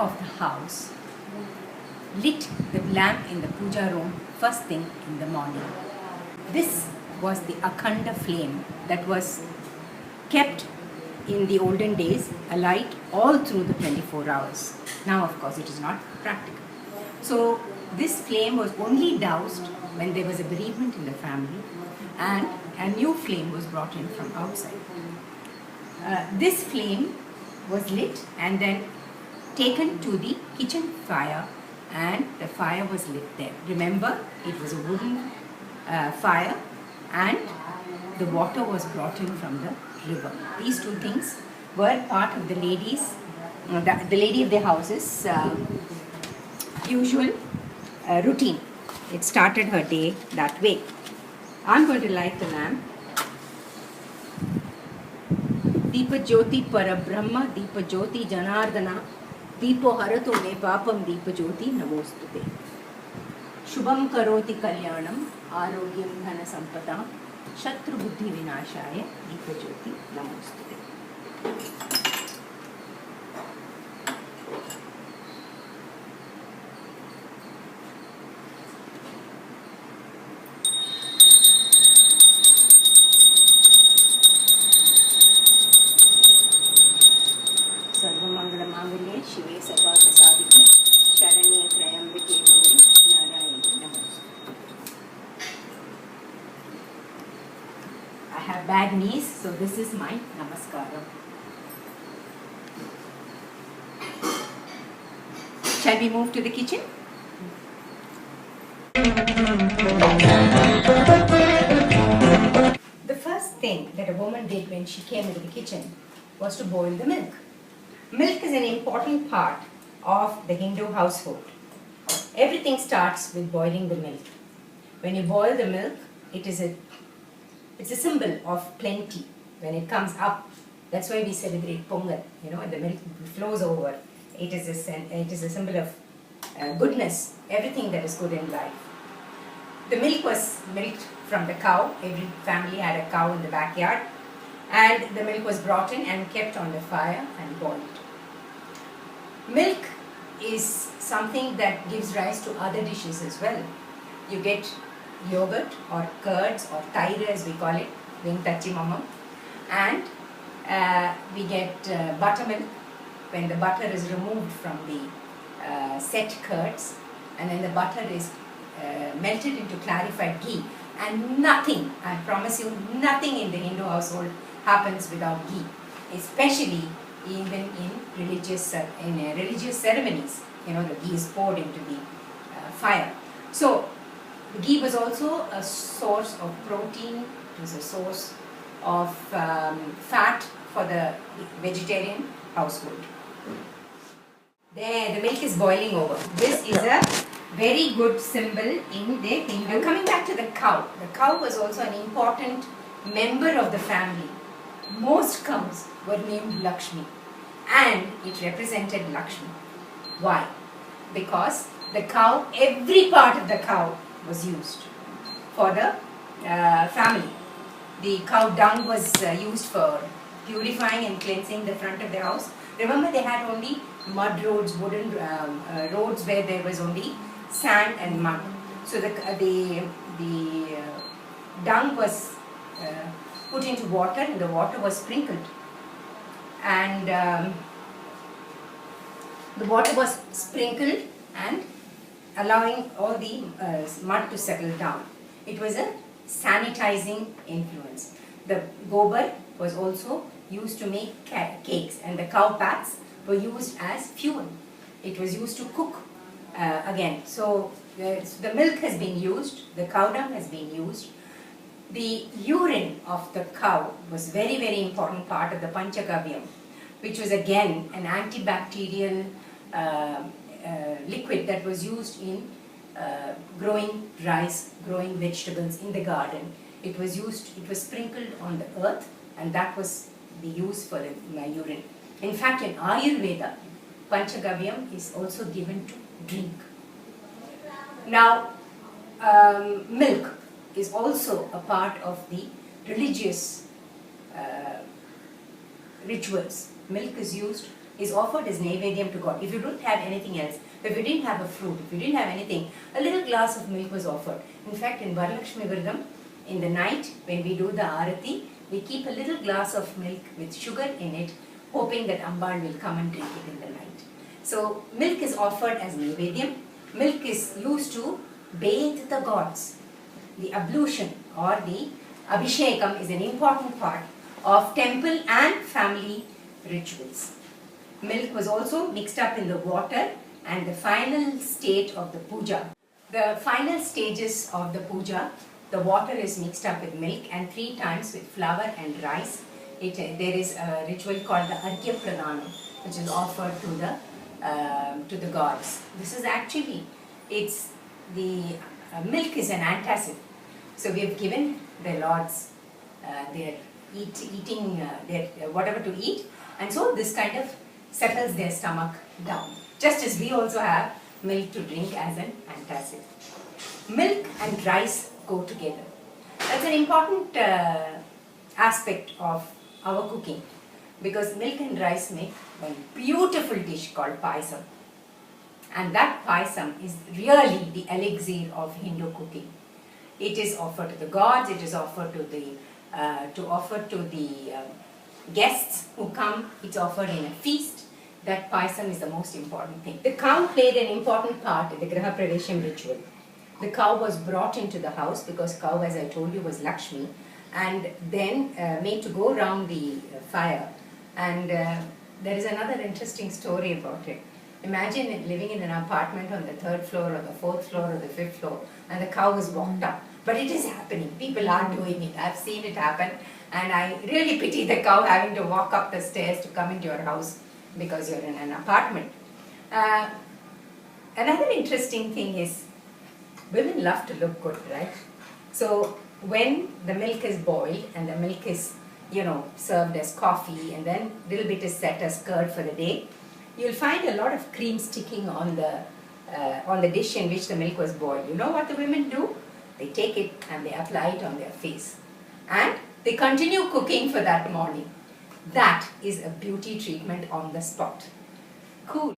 of the house lit the lamp in the puja room first thing in the morning. This was the Akhanda flame that was kept in the olden days alight all through the 24 hours. Now, of course, it is not practical. So, this flame was only doused when there was a bereavement in the family and a new flame was brought in from outside. This flame was lit and then taken to the kitchen fire, and the fire was lit there. Remember, it was a wooden fire and the water was brought in from the river. These two things were part of the ladies, the lady of the house's usual routine. It started her day that way. I'm going to light the lamp. Deepa Jyoti Parabrahma, Deepa Jyoti Janardana, Deepo Harato Me Papam Deepa Jyoti Namostute. Shubham Karoti Kalyanam, Arogyam Dhana Sampadam, Shatru Buddhi Vinashaya, Deepa Jyoti Namostute. Sarvamangala Mangalye Shive Sarvata Sadhike Sharanye Trayambike Gauri Narayani Namaste. I have bad knees, so this is my namaskaram. Shall we move to the kitchen? The first thing that a woman did when she came into the kitchen was to boil the milk. Milk is an important part of the Hindu household. Everything starts with boiling the milk. When you boil the milk, it's a symbol of plenty. When it comes up, that's why we celebrate Pongal. When the milk flows over, it is a symbol of goodness, everything that is good in life. The milk was milked from the cow. Every family had a cow in the backyard. And the milk was brought in and kept on the fire and boiled. Milk is something that gives rise to other dishes as well. You get yogurt or curds or taira as we call it, being ThachiMamu. And we get buttermilk when the butter is removed from the set curds, and then the butter is melted into clarified ghee. And nothing, I promise you, nothing in the Hindu household happens without ghee, especially even in religious ceremonies. The ghee is poured into the fire. So the ghee was also a source of protein. It was a source of fat for the vegetarian household. There, the milk is boiling over. This is a very good symbol in the Hindu. Coming back to the cow was also an important member of the family. Most cows were named Lakshmi, and it represented Lakshmi. Why? Because the cow, every part of the cow was used for the family. The cow dung was used for purifying and cleansing the front of the house. Remember, they had only mud roads, wooden roads where there was only sand and mud. So the dung was put into water, and the water was sprinkled. And the water was sprinkled and allowing all the mud to settle down. It was a sanitizing influence. The gobar was also used to make cakes, and the cow pats were used as fuel. It was used to cook again. So the milk has been used, the cow dung has been used. The urine of the cow was very, very important part of the Panchagavyam, which was again an antibacterial liquid that was used in growing rice, growing vegetables in the garden. It was sprinkled on the earth, and that was the use for the urine. In fact, in Ayurveda, Panchagavyam is also given to drink. Now, milk is also a part of the religious rituals. Milk is used is offered as Naivedyam to God. If you don't have anything else, if you didn't have a fruit, if you didn't have anything, a little glass of milk was offered. In fact, in Varalakshmi Virdam, in the night when we do the Arati, we keep a little glass of milk with sugar in it, hoping that Ambal will come and drink it in the night. So milk is offered as Naivedyam. Milk is used to bathe the gods. The ablution or the Abhishekam is an important part of temple and family rituals. Milk was also mixed up in the water and the final state of the puja. The final stages of the puja, the water is mixed up with milk and 3 times with flour and rice. There is a ritual called the Arghya Pradhanam, which is offered to the gods. This is actually, milk is an antacid. So we have given the lords their eating their whatever to eat, and so this kind of settles their stomach down. Just as we also have milk to drink as an antacid. Milk and rice go together. That's an important aspect of our cooking, because milk and rice make one beautiful dish called paisam. And that paisam is really the elixir of Hindu cooking. It is offered to the gods, it is offered to the guests who come, it's offered in a feast. That paisam is the most important thing. The cow played an important part in the Graha Pradesham ritual. The cow was brought into the house because cow, as I told you, was Lakshmi, and then made to go around the fire. And there is another interesting story about it. Imagine living in an apartment on the 3rd floor or the 4th floor or the 5th floor, and the cow is walked up. But it is happening. People are doing it. I've seen it happen, and I really pity the cow having to walk up the stairs to come into your house because you're in an apartment. Another interesting thing is, women love to look good, right? So when the milk is boiled and the milk is, served as coffee, and then a little bit is set as curd for the day, you'll find a lot of cream sticking on the dish in which the milk was boiled. You know what the women do? They take it and they apply it on their face. And they continue cooking for that morning. That is a beauty treatment on the spot. Cool.